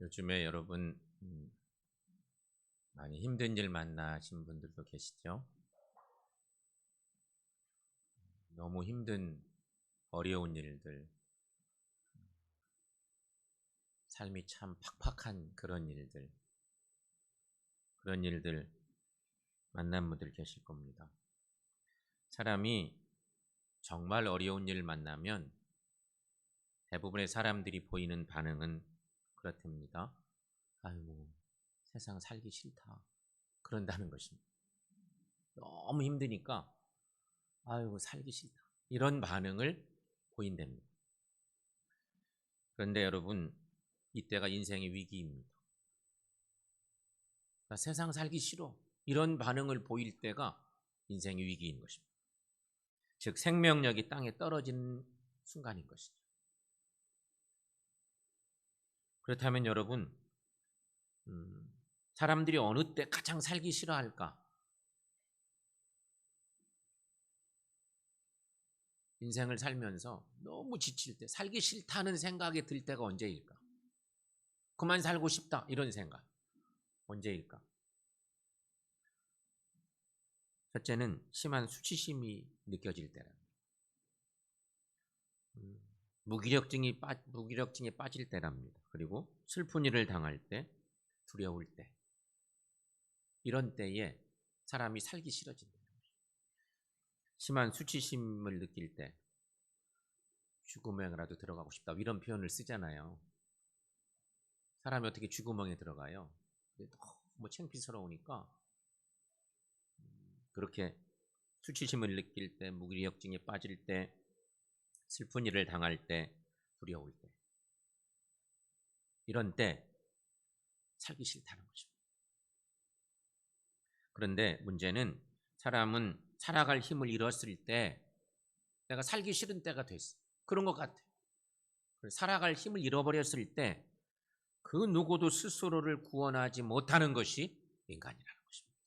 요즘에 여러분 많이 힘든 일 만나신 분들도 계시죠? 너무 힘든 어려운 일들, 삶이 참 팍팍한 그런 일들 만난 분들 계실 겁니다. 사람이 정말 어려운 일 만나면 대부분의 사람들이 보이는 반응은 그렇답니다. 아이고, 세상 살기 싫다. 그런다는 것입니다. 너무 힘드니까 아이고 살기 싫다. 이런 반응을 보인답니다. 그런데 여러분, 이때가 인생의 위기입니다. 그러니까 세상 살기 싫어. 이런 반응을 보일 때가 인생의 위기인 것입니다. 즉 생명력이 땅에 떨어지는 순간인 것이죠. 그렇다면 여러분, 사람들이 어느 때 가장 살기 싫어할까? 인생을 살면서 너무 지칠 때, 살기 싫다는 생각이 들 때가 언제일까? 그만 살고 싶다 이런 생각 언제일까? 첫째는 심한 수치심이 느껴질 때랍니다. 무기력증에 빠질 때랍니다. 그리고 슬픈 일을 당할 때, 두려울 때, 이런 때에 사람이 살기 싫어진다. 심한 수치심을 느낄 때 쥐구멍이라도 들어가고 싶다 이런 표현을 쓰잖아요. 사람이 어떻게 쥐구멍에 들어가요? 너무 창피스러우니까 그렇게 수치심을 느낄 때, 무기력증에 빠질 때, 슬픈 일을 당할 때, 두려울 때, 이런 때 살기 싫다는 것입니다. 그런데 문제는 사람은 살아갈 힘을 잃었을 때 내가 살기 싫은 때가 됐어. 그런 것 같아. 살아갈 힘을 잃어버렸을 때 그 누구도 스스로를 구원하지 못하는 것이 인간이라는 것입니다.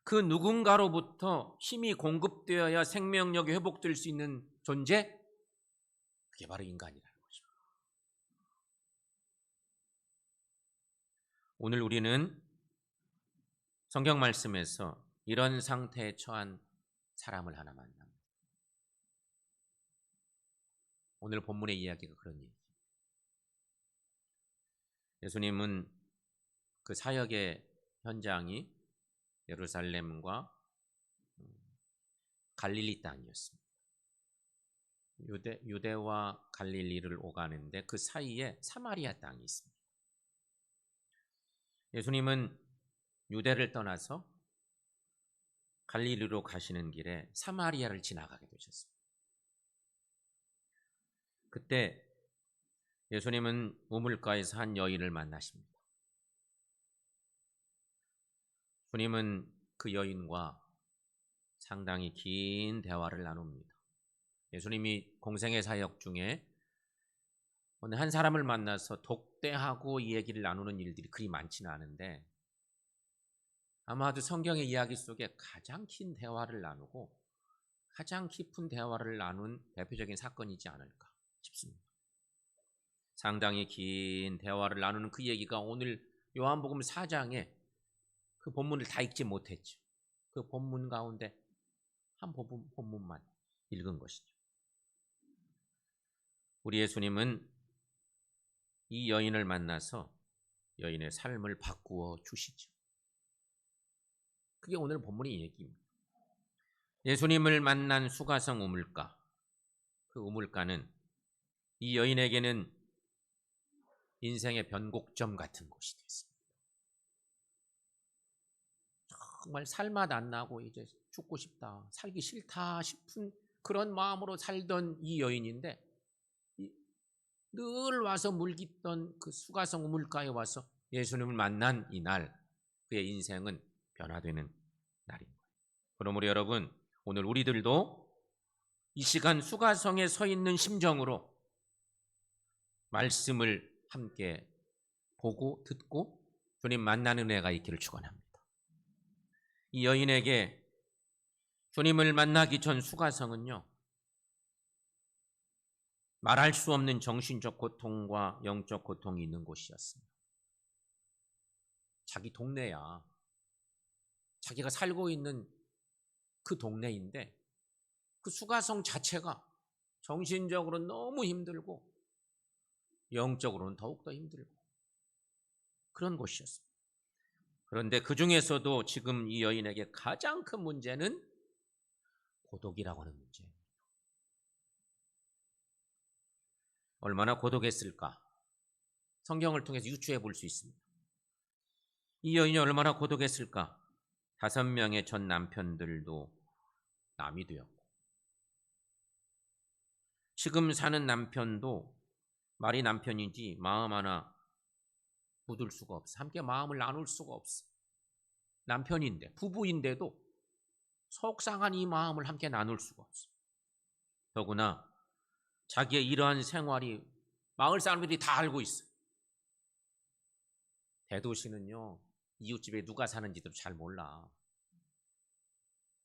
그 누군가로부터 힘이 공급되어야 생명력이 회복될 수 있는 존재, 그게 바로 인간이라는 것입니다. 오늘 우리는 성경 말씀에서 이런 상태에 처한 사람을 하나 만납니다. 오늘 본문의 이야기가 그런 얘기죠. 예수님은 그 사역의 현장이 예루살렘과 갈릴리 땅이었습니다. 유대와 갈릴리를 오가는데 그 사이에 사마리아 땅이 있습니다. 예수님은 유대를 떠나서 갈릴리로 가시는 길에 사마리아를 지나가게 되셨습니다. 그때 예수님은 우물가에서 한 여인을 만나십니다. 주님은 그 여인과 상당히 긴 대화를 나눕니다. 예수님이 공생의 사역 중에 어느 한 사람을 만나서 독대하고 이 얘기를 나누는 일들이 그리 많지는 않은데 아마도 성경의 이야기 속에 가장 긴 대화를 나누고 가장 깊은 대화를 나눈 대표적인 사건이지 않을까 싶습니다. 상당히 긴 대화를 나누는 그 얘기가 오늘 요한복음 4장에 그 본문을 다 읽지 못했죠. 그 본문 가운데 한 본문만 읽은 것이죠. 우리 예수님은 이 여인을 만나서 여인의 삶을 바꾸어 주시죠. 그게 오늘 본문의 얘기입니다. 예수님을 만난 수가성 우물가, 그 우물가는 이 여인에게는 인생의 변곡점 같은 곳이 됐습니다. 정말 살맛 안 나고 이제 죽고 싶다, 살기 싫다 싶은 그런 마음으로 살던 이 여인인데 늘 와서 물깃던 그 수가성 우물가에 와서 예수님을 만난 이날 그의 인생은 변화되는 날인 거예요. 그러므로 여러분, 오늘 우리들도 이 시간 수가성에 서 있는 심정으로 말씀을 함께 보고 듣고 주님 만나는 은혜가 있기를 축원합니다. 이 여인에게 주님을 만나기 전 수가성은요, 말할 수 없는 정신적 고통과 영적 고통이 있는 곳이었습니다. 자기 동네야. 자기가 살고 있는 그 동네인데 그 수가성 자체가 정신적으로 너무 힘들고 영적으로는 더욱더 힘들고 그런 곳이었습니다. 그런데 그 중에서도 지금 이 여인에게 가장 큰 문제는 고독이라고 하는 문제예요. 얼마나 고독했을까? 성경을 통해서 유추해 볼 수 있습니다. 이 여인이 얼마나 고독했을까? 5명의 전 남편들도 남이 되었고 지금 사는 남편도 말이 남편이지 마음 하나 묻을 수가 없어. 함께 마음을 나눌 수가 없어. 남편인데 부부인데도 속상한 이 마음을 함께 나눌 수가 없어. 더구나 자기의 이러한 생활이 마을 사람들이 다 알고 있어. 대도시는요 이웃집에 누가 사는지도 잘 몰라.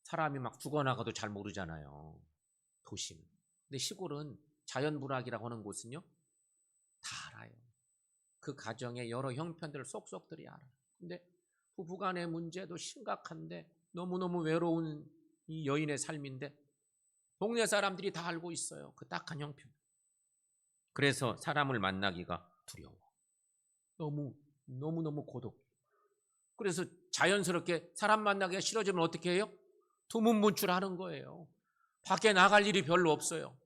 사람이 막 죽어나가도 잘 모르잖아요. 도시는. 근데 시골은 자연불학이라고 하는 곳은요 다 알아요. 그 가정의 여러 형편들을 쏙쏙들이 알아요. 근데 부부간의 문제도 심각한데 너무너무 외로운 이 여인의 삶인데 동네 사람들이 다 알고 있어요. 그 딱한 형편. 그래서 사람을 만나기가 두려워. 너무너무 고독. 그래서 자연스럽게 사람 만나기가 싫어지면 어떻게 해요? 두문문출하는 거예요. 밖에 나갈 일이 별로 없어요.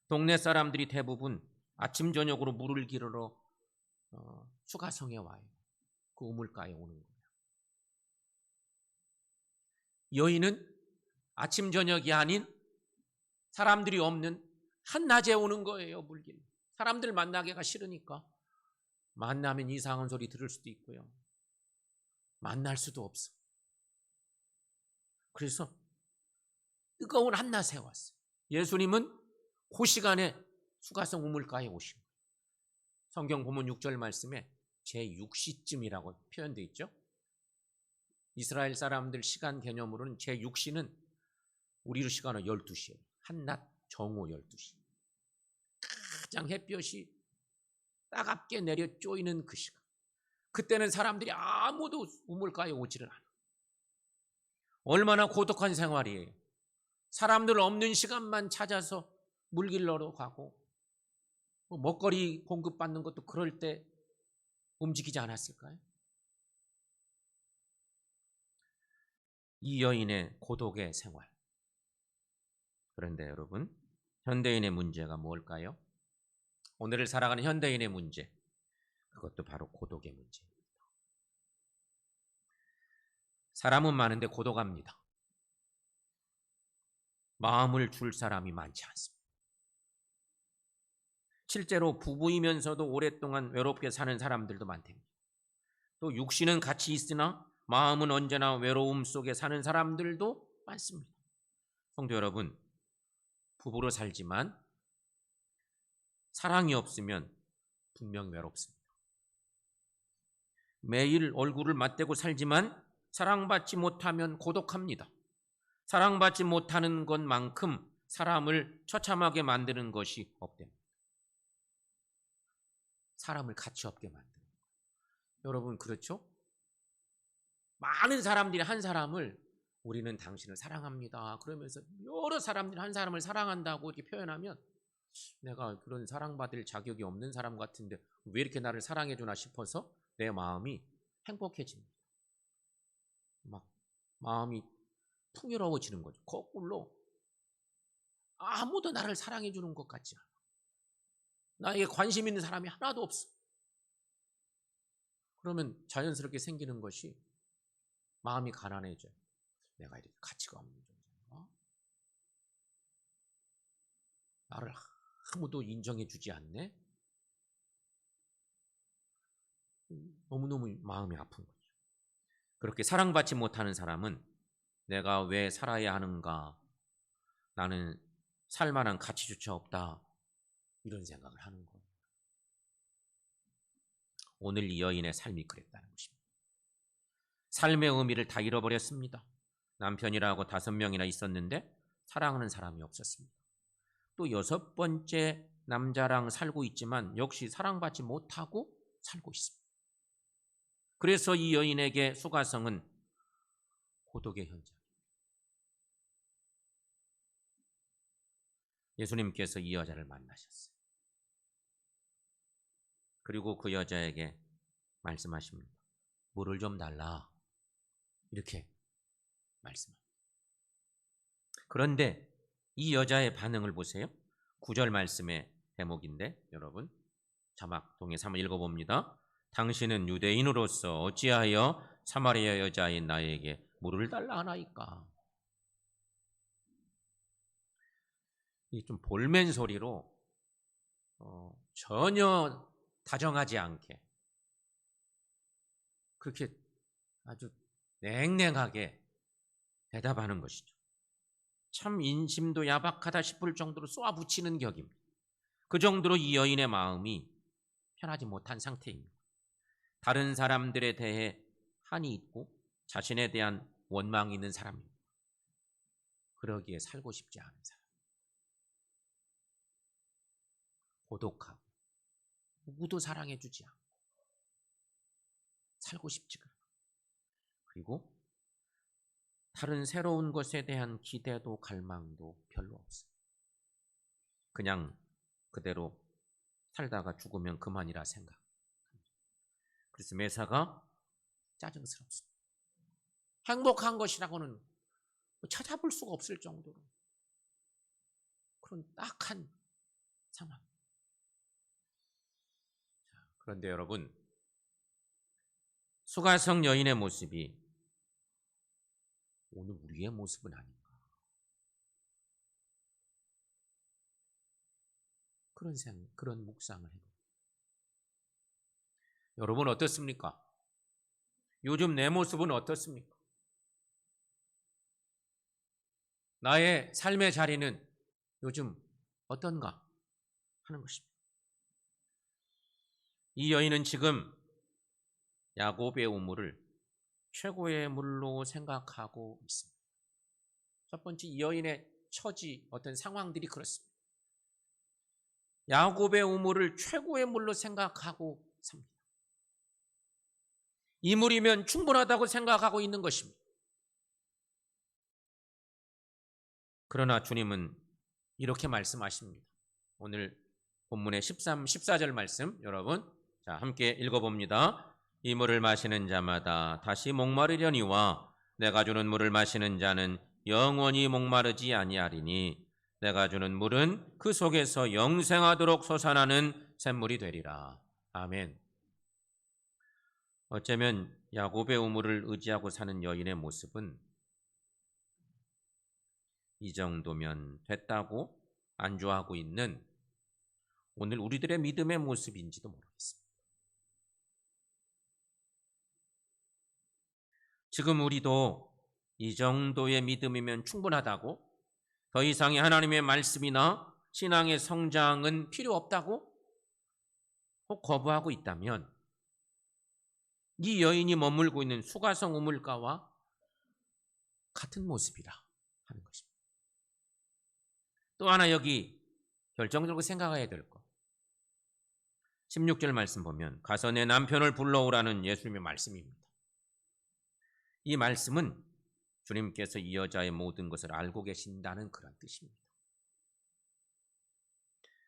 동네 사람들이 대부분 아침 저녁으로 물을 기르러 수가성에 와요. 그 우물가에 오는 거예요. 여인은 아침 저녁이 아닌 사람들이 없는 한낮에 오는 거예요. 물길. 사람들 만나기가 싫으니까 만나면 이상한 소리 들을 수도 있고요. 만날 수도 없어. 그래서 뜨거운 한낮에 왔어요. 예수님은 그 시간에 수가성 우물가에 오신 거예요. 성경 보면 6절 말씀에 제6시쯤이라고 표현되어 있죠. 이스라엘 사람들 시간 개념으로는 제6시는 우리 시간으로 12시예요. 한낮 정오 12시. 가장 햇볕이 따갑게 내려 쪼이는 그 시간. 그때는 사람들이 아무도 우물가에 오지를 않아. 얼마나 고독한 생활이에요. 사람들 없는 시간만 찾아서 물길러러 가고 먹거리 공급받는 것도 그럴 때 움직이지 않았을까요? 이 여인의 고독의 생활. 그런데 여러분, 현대인의 문제가 뭘까요? 오늘을 살아가는 현대인의 문제, 그것도 바로 고독의 문제입니다. 사람은 많은데 고독합니다. 마음을 줄 사람이 많지 않습니다. 실제로 부부이면서도 오랫동안 외롭게 사는 사람들도 많답니다. 또 육신은 같이 있으나 마음은 언제나 외로움 속에 사는 사람들도 많습니다. 성도 여러분, 부부로 살지만 사랑이 없으면 분명 외롭습니다. 매일 얼굴을 맞대고 살지만 사랑받지 못하면 고독합니다. 사랑받지 못하는 것만큼 사람을 처참하게 만드는 것이 없답니다. 사람을 가치 없게 만드는 거예요. 여러분 그렇죠? 많은 사람들이 한 사람을 우리는 당신을 사랑합니다. 그러면서 여러 사람들이 한 사람을 사랑한다고 이렇게 표현하면 내가 그런 사랑받을 자격이 없는 사람 같은데 왜 이렇게 나를 사랑해 주나 싶어서 내 마음이 행복해집니다. 막 마음이 풍요로워지는 거죠. 거꾸로 아무도 나를 사랑해 주는 것 같지 않아. 나에게 관심 있는 사람이 하나도 없어. 그러면 자연스럽게 생기는 것이 마음이 가난해져요. 내가 이렇게 가치가 없는 존재인가? 나를 아무도 인정해 주지 않네? 너무너무 마음이 아픈 거죠. 그렇게 사랑받지 못하는 사람은 내가 왜 살아야 하는가? 나는 살만한 가치조차 없다. 이런 생각을 하는 거예요. 오늘 이 여인의 삶이 그랬다는 것입니다. 삶의 의미를 다 잃어버렸습니다. 남편이라고 5명이나 있었는데 사랑하는 사람이 없었습니다. 또 6번째 남자랑 살고 있지만 역시 사랑받지 못하고 살고 있습니다. 그래서 이 여인에게 수가성은 고독의 현장. 예수님께서 이 여자를 만나셨어요. 그리고 그 여자에게 말씀하십니다. 물을 좀 달라. 이렇게 말씀합니다. 그런데 이 여자의 반응을 보세요. 9절 말씀의 대목인데 여러분 자막 동영상 한번 읽어봅니다. 당신은 유대인으로서 어찌하여 사마리아 여자인 나에게 물을 달라 하나이까. 이 좀 볼멘 소리로 전혀 다정하지 않게 그렇게 아주 냉랭하게 대답하는 것이죠. 참 인심도 야박하다 싶을 정도로 쏘아붙이는 격입니다. 그 정도로 이 여인의 마음이 편하지 못한 상태입니다. 다른 사람들에 대해 한이 있고 자신에 대한 원망이 있는 사람입니다. 그러기에 살고 싶지 않은 사람. 고독하고 누구도 사랑해주지 않고 살고 싶지가 않고 그리고 다른 새로운 것에 대한 기대도 갈망도 별로 없어요. 그냥 그대로 살다가 죽으면 그만이라 생각. 그래서 매사가 짜증스럽습니다. 행복한 것이라고는 찾아볼 수가 없을 정도로 그런 딱한 상황. 그런데 여러분, 수가성 여인의 모습이 오늘 우리의 모습은 아닌가. 그런 묵상을 해봅니다. 여러분 어떻습니까? 요즘 내 모습은 어떻습니까? 나의 삶의 자리는 요즘 어떤가 하는 것입니다. 이 여인은 지금 야곱의 우물을 최고의 물로 생각하고 있습니다. 첫 번째, 이 여인의 처지, 어떤 상황들이 그렇습니다. 야곱의 우물을 최고의 물로 생각하고 삽니다. 이 물이면 충분하다고 생각하고 있는 것입니다. 그러나 주님은 이렇게 말씀하십니다. 오늘 본문의 13, 14절 말씀 여러분 자 함께 읽어봅니다. 이 물을 마시는 자마다 다시 목마르려니와 내가 주는 물을 마시는 자는 영원히 목마르지 아니하리니 내가 주는 물은 그 속에서 영생하도록 솟아나는 샘물이 되리라. 아멘. 어쩌면 야곱의 우물을 의지하고 사는 여인의 모습은 이 정도면 됐다고 안주하고 있는 오늘 우리들의 믿음의 모습인지도 모르겠습니다. 지금 우리도 이 정도의 믿음이면 충분하다고, 더 이상의 하나님의 말씀이나 신앙의 성장은 필요 없다고 혹 거부하고 있다면 이 여인이 머물고 있는 수가성 우물가와 같은 모습이라 하는 것입니다. 또 하나 여기 결정적으로 생각해야 될 것. 16절 말씀 보면 가서 내 남편을 불러오라는 예수님의 말씀입니다. 이 말씀은 주님께서 이 여자의 모든 것을 알고 계신다는 그런 뜻입니다.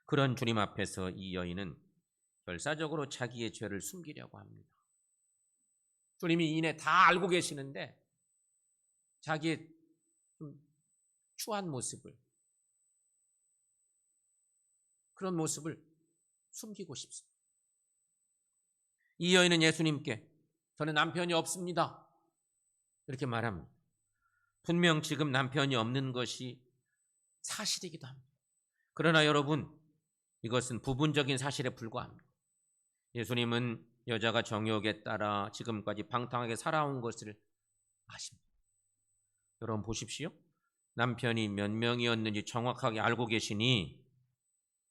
그런 주님 앞에서 이 여인은 결사적으로 자기의 죄를 숨기려고 합니다. 주님이 이내 다 알고 계시는데 자기의 좀 추한 모습을, 그런 모습을 숨기고 싶습니다. 이 여인은 예수님께 저는 남편이 없습니다 이렇게 말합니다. 분명 지금 남편이 없는 것이 사실이기도 합니다. 그러나 여러분, 이것은 부분적인 사실에 불과합니다. 예수님은 여자가 정욕에 따라 지금까지 방탕하게 살아온 것을 아십니다. 여러분 보십시오. 남편이 몇 명이었는지 정확하게 알고 계시니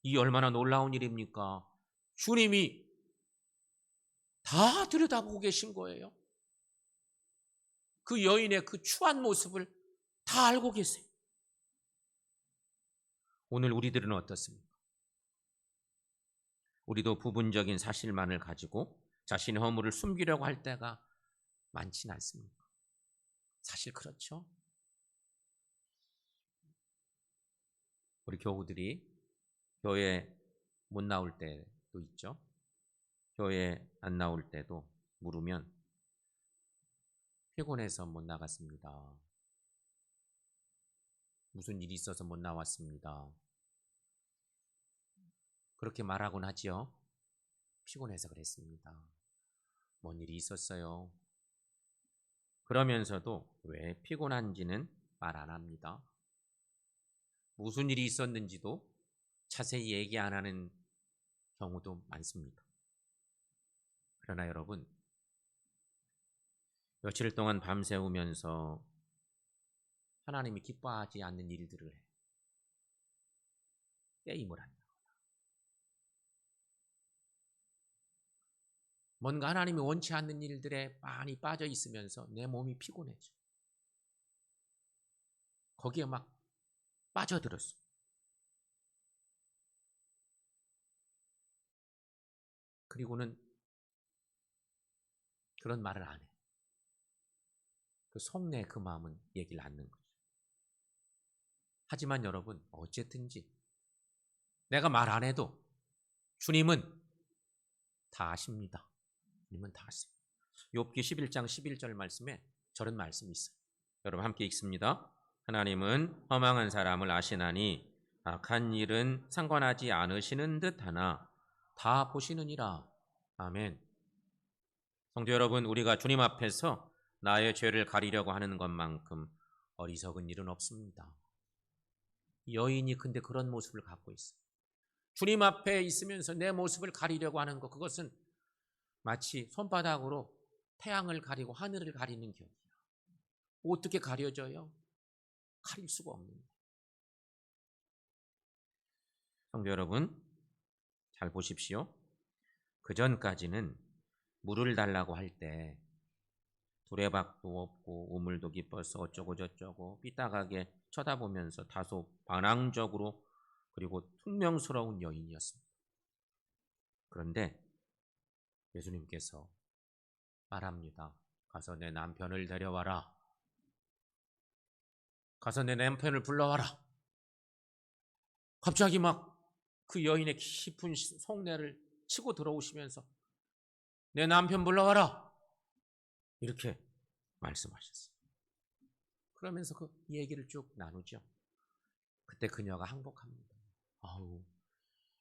이 얼마나 놀라운 일입니까? 주님이 다 들여다보고 계신 거예요. 그 여인의 그 추한 모습을 다 알고 계세요. 오늘 우리들은 어떻습니까? 우리도 부분적인 사실만을 가지고 자신의 허물을 숨기려고 할 때가 많지는 않습니까? 사실 그렇죠? 우리 교우들이 교회 못 나올 때도 있죠. 교회 안 나올 때도 물으면 피곤해서 못 나갔습니다. 무슨 일이 있어서 못 나왔습니다. 그렇게 말하곤 하지요. 피곤해서 그랬습니다. 뭔 일이 있었어요. 그러면서도 왜 피곤한지는 말 안 합니다. 무슨 일이 있었는지도 자세히 얘기 안 하는 경우도 많습니다. 그러나 여러분, 며칠 동안 밤새우면서 하나님이 기뻐하지 않는 일들을 해. 게임을 한다. 뭔가 하나님이 원치 않는 일들에 많이 빠져 있으면서 내 몸이 피곤해져. 거기에 막 빠져들었어. 그리고는 그런 말을 안 해. 그 속내 그 마음은 얘기를 않는 거죠. 하지만 여러분, 어쨌든지 내가 말 안 해도 주님은 다 아십니다. 주님은 다 아십니다. 욥기 11장 11절 말씀에 저런 말씀이 있어요. 여러분 함께 읽습니다. 하나님은 허망한 사람을 아시나니 악한 일은 상관하지 않으시는 듯하나 다 보시느니라. 아멘. 성도 여러분, 우리가 주님 앞에서 나의 죄를 가리려고 하는 것만큼 어리석은 일은 없습니다. 여인이 근데 그런 모습을 갖고 있어요. 주님 앞에 있으면서 내 모습을 가리려고 하는 것, 그것은 마치 손바닥으로 태양을 가리고 하늘을 가리는 격이야. 어떻게 가려져요? 가릴 수가 없는 거예요. 성도 여러분, 잘 보십시오. 그 전까지는 물을 달라고 할 때 두레박도 없고 우물도 깊어서 어쩌고 저쩌고 삐딱하게 쳐다보면서 다소 반항적으로 그리고 퉁명스러운 여인이었습니다. 그런데 예수님께서 말합니다. 가서 내 남편을 데려와라. 가서 내 남편을 불러와라. 갑자기 막 그 여인의 깊은 속내를 치고 들어오시면서 내 남편 불러와라. 이렇게 말씀하셨어요. 그러면서 그 얘기를 쭉 나누죠. 그때 그녀가 항복합니다. 아우,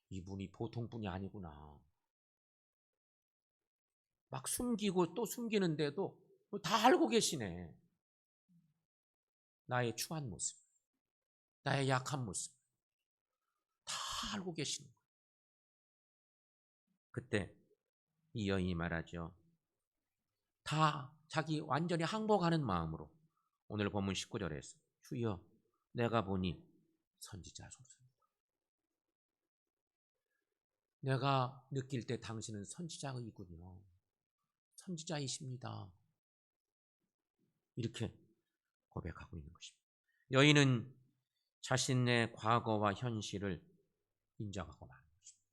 이분이 보통 분이 아니구나. 막 숨기고 또 숨기는데도 다 알고 계시네. 나의 추한 모습, 나의 약한 모습 다 알고 계시는 거예요. 그때 이 여인이 말하죠. 다 자기 완전히 항복하는 마음으로 오늘 본문 19절에서 주여 내가 보니 선지자소서. 내가 느낄 때 당신은 선지자이군요. 선지자이십니다. 이렇게 고백하고 있는 것입니다. 여인은 자신의 과거와 현실을 인정하고 마는 것입니다.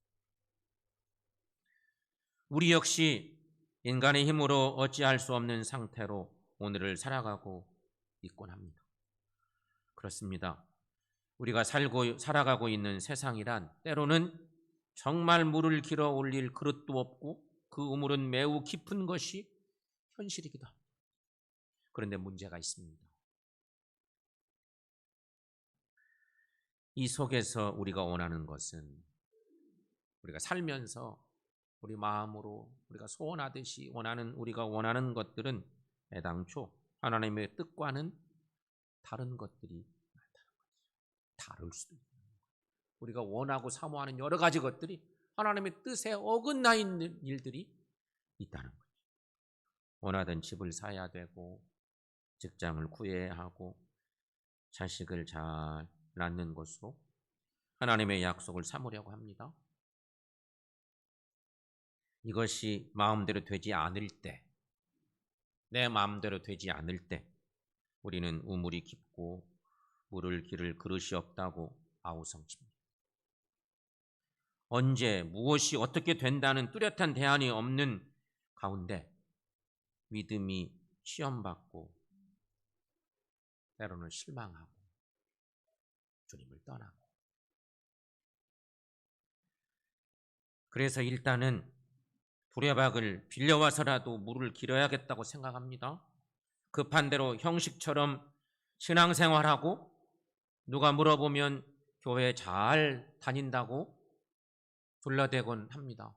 우리 역시 인간의 힘으로 어찌할 수 없는 상태로 오늘을 살아가고 있곤 합니다. 그렇습니다. 우리가 살아가고 있는 세상이란 때로는 정말 물을 길어 올릴 그릇도 없고 그 우물은 매우 깊은 것이 현실이기도 합니다. 그런데 문제가 있습니다. 이 속에서 우리가 원하는 것은 우리가 살면서 우리 마음으로 우리가 소원하듯이 우리가 원하는 것들은 애당초 하나님의 뜻과는 다른 것들이 많다는 거죠. 다를 수도 있는 거예요. 우리가 원하고 사모하는 여러 가지 것들이 하나님의 뜻에 어긋나 있는 일들이 있다는 거죠. 원하던 집을 사야 되고 직장을 구해야 하고 자식을 잘 낳는 것으로 하나님의 약속을 삼으려고 합니다. 이것이 마음대로 되지 않을 때, 내 마음대로 되지 않을 때 우리는 우물이 깊고 물을 기를 그릇이 없다고 아우성칩니다. 언제 무엇이 어떻게 된다는 뚜렷한 대안이 없는 가운데 믿음이 시험받고 때로는 실망하고 주님을 떠나고, 그래서 일단은 두레박을 빌려와서라도 물을 길어야겠다고 생각합니다. 급한 대로 형식처럼 신앙생활하고 누가 물어보면 교회 잘 다닌다고 둘러대곤 합니다.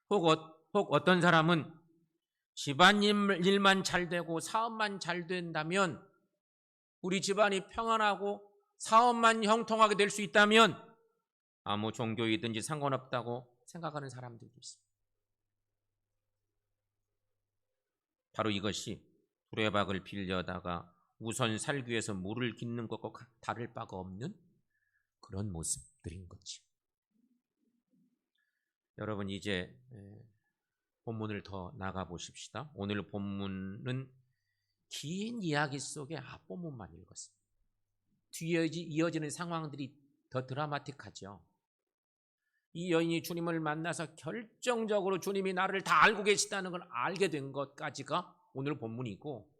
혹 어떤 사람은 집안 일만 잘 되고 사업만 잘 된다면, 우리 집안이 평안하고 사업만 형통하게 될 수 있다면 아무 종교이든지 상관없다고 생각하는 사람들도 있습니다. 바로 이것이 두레박을 빌려다가 우선 살기 위해서 물을 깃는 것과 다를 바가 없는 그런 모습들인 거지. 여러분, 이제 본문을 더 나가 보십시다. 오늘 본문은 긴 이야기 속에 앞본문만 읽었습니다. 뒤에 이어지는 상황들이 더 드라마틱하죠. 이 여인이 주님을 만나서 결정적으로 주님이 나를 다 알고 계시다는 걸 알게 된 것까지가 오늘 본문이고,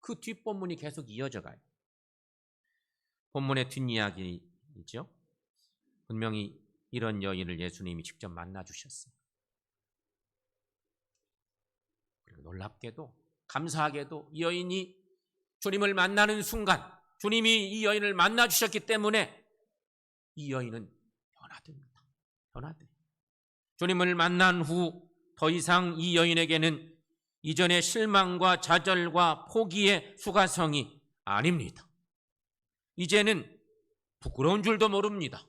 그 뒷본문이 계속 이어져 가요. 본문의 뒷이야기이죠. 분명히 이런 여인을 예수님이 직접 만나 주셨어요. 그리고 놀랍게도 감사하게도 이 여인이 주님을 만나는 순간, 주님이 이 여인을 만나 주셨기 때문에 이 여인은 변화됩니다. 변화돼요. 주님을 만난 후 더 이상 이 여인에게는 이전의 실망과 좌절과 포기의 수가성이 아닙니다. 이제는 부끄러운 줄도 모릅니다.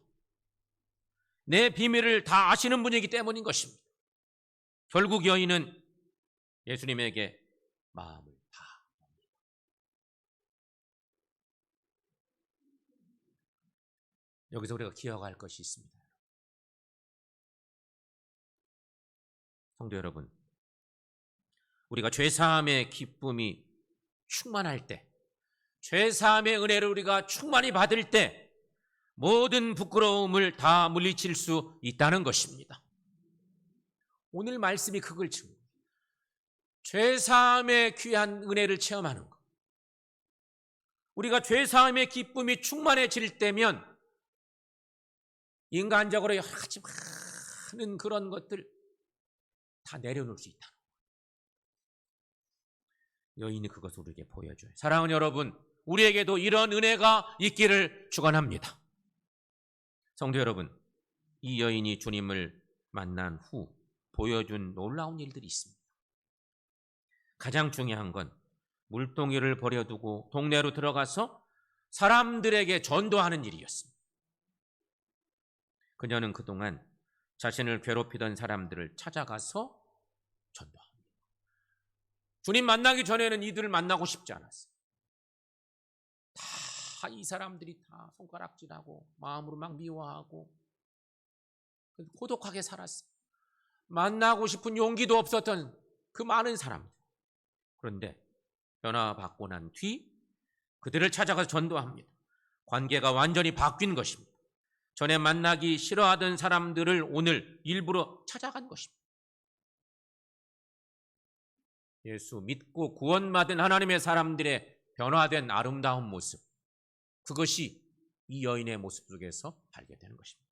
내 비밀을 다 아시는 분이기 때문인 것입니다. 결국 여인은 예수님에게 마음을 다 옵니다. 여기서 우리가 기억할 것이 있습니다. 성도 여러분, 우리가 죄사함의 기쁨이 충만할 때, 죄사함의 은혜를 우리가 충만히 받을 때 모든 부끄러움을 다 물리칠 수 있다는 것입니다. 오늘 말씀이 그걸 증거해요. 죄사함의 귀한 은혜를 체험하는 것. 우리가 죄사함의 기쁨이 충만해질 때면 인간적으로 여러 가지 많은 그런 것들 다 내려놓을 수 있다는 거예요. 여인이 그것을 우리에게 보여줘요. 사랑하는 여러분, 우리에게도 이런 은혜가 있기를 축원합니다. 성도 여러분, 이 여인이 주님을 만난 후 보여준 놀라운 일들이 있습니다. 가장 중요한 건 물동이를 버려두고 동네로 들어가서 사람들에게 전도하는 일이었습니다. 그녀는 그동안 자신을 괴롭히던 사람들을 찾아가서 전도합니다. 주님 만나기 전에는 이들을 만나고 싶지 않았어요. 다 이 사람들이 다 손가락질하고 마음으로 막 미워하고 고독하게 살았어요. 만나고 싶은 용기도 없었던 그 많은 사람들. 그런데 변화받고 난 뒤 그들을 찾아가서 전도합니다. 관계가 완전히 바뀐 것입니다. 전에 만나기 싫어하던 사람들을 오늘 일부러 찾아간 것입니다. 예수 믿고 구원받은 하나님의 사람들의 변화된 아름다운 모습, 그것이 이 여인의 모습 속에서 발견되는 것입니다.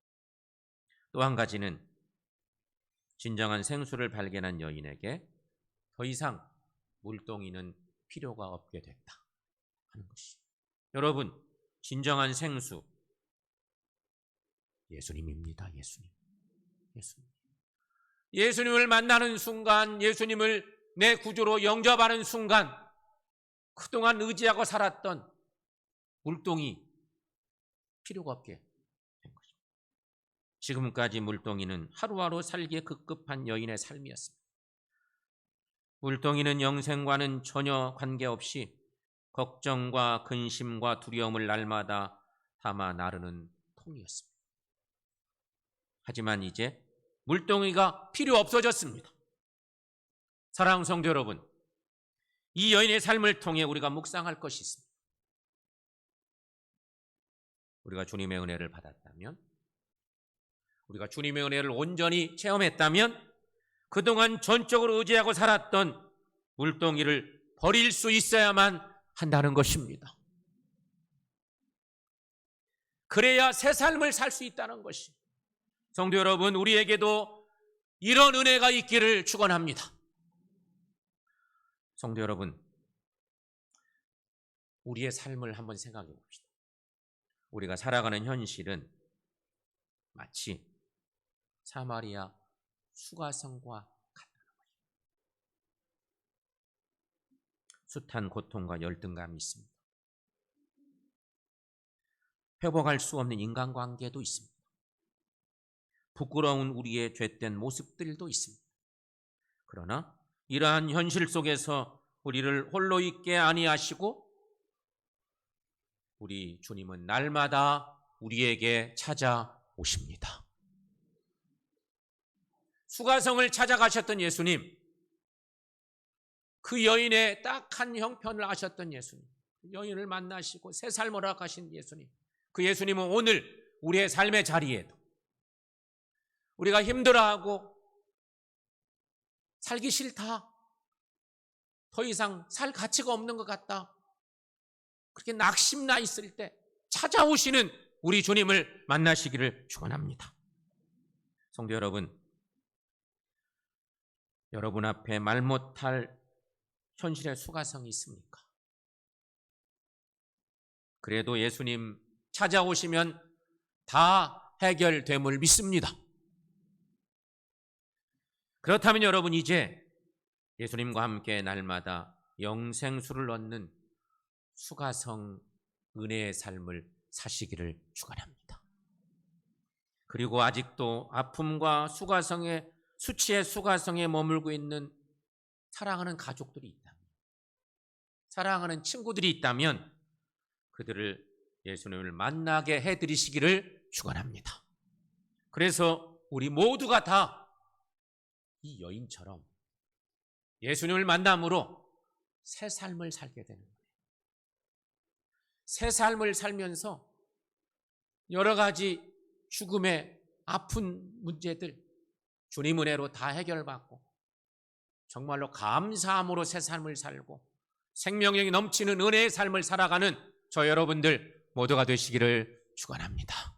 또 한 가지는 진정한 생수를 발견한 여인에게 더 이상 물동이는 필요가 없게 됐다 하는 것이. 여러분, 진정한 생수 예수님입니다. 예수님을 만나는 순간, 예수님을 내 구주로 영접하는 순간, 그동안 의지하고 살았던 물동이 필요가 없게 된 것입니다. 지금까지 물동이는 하루하루 살기에 급급한 여인의 삶이었습니다. 물동이는 영생과는 전혀 관계없이 걱정과 근심과 두려움을 날마다 담아 나르는 통이었습니다. 하지만 이제 물동이가 필요 없어졌습니다. 사랑하는 성도 여러분, 이 여인의 삶을 통해 우리가 묵상할 것이 있습니다. 우리가 주님의 은혜를 받았다면, 우리가 주님의 은혜를 온전히 체험했다면 그동안 전적으로 의지하고 살았던 물동이를 버릴 수 있어야만 한다는 것입니다. 그래야 새 삶을 살 수 있다는 것이, 성도 여러분, 우리에게도 이런 은혜가 있기를 축원합니다. 성도 여러분, 우리의 삶을 한번 생각해 봅시다. 우리가 살아가는 현실은 마치 사마리아 수가성과 같다는 것입니다. 숱한 고통과 열등감이 있습니다. 회복할 수 없는 인간관계도 있습니다. 부끄러운 우리의 죄된 모습들도 있습니다. 그러나 이러한 현실 속에서 우리를 홀로 있게 아니하시고 우리 주님은 날마다 우리에게 찾아오십니다. 수가성을 찾아가셨던 예수님, 그 여인의 딱한 형편을 아셨던 예수님, 여인을 만나시고 새 삶을 허락하신 예수님, 그 예수님은 오늘 우리의 삶의 자리에도 우리가 힘들어하고 살기 싫다, 더 이상 살 가치가 없는 것 같다, 그렇게 낙심나 있을 때 찾아오시는 우리 주님을 만나시기를 축원합니다. 성도 여러분, 여러분 앞에 말 못할 현실의 수가성이 있습니까? 그래도 예수님 찾아오시면 다 해결됨을 믿습니다. 그렇다면 여러분, 이제 예수님과 함께 날마다 영생수를 얻는 수가성 은혜의 삶을 사시기를 축원합니다. 그리고 아직도 아픔과 수치의 수가성에 머물고 있는 사랑하는 가족들이 있다면, 사랑하는 친구들이 있다면 그들을 예수님을 만나게 해드리시기를 축원합니다. 그래서 우리 모두가 다 이 여인처럼 예수님을 만남으로 새 삶을 살게 되는 거예요. 새 삶을 살면서 여러 가지 죽음의 아픈 문제들 주님 은혜로 다 해결받고 정말로 감사함으로 새 삶을 살고 생명력이 넘치는 은혜의 삶을 살아가는 저 여러분들 모두가 되시기를 축원합니다.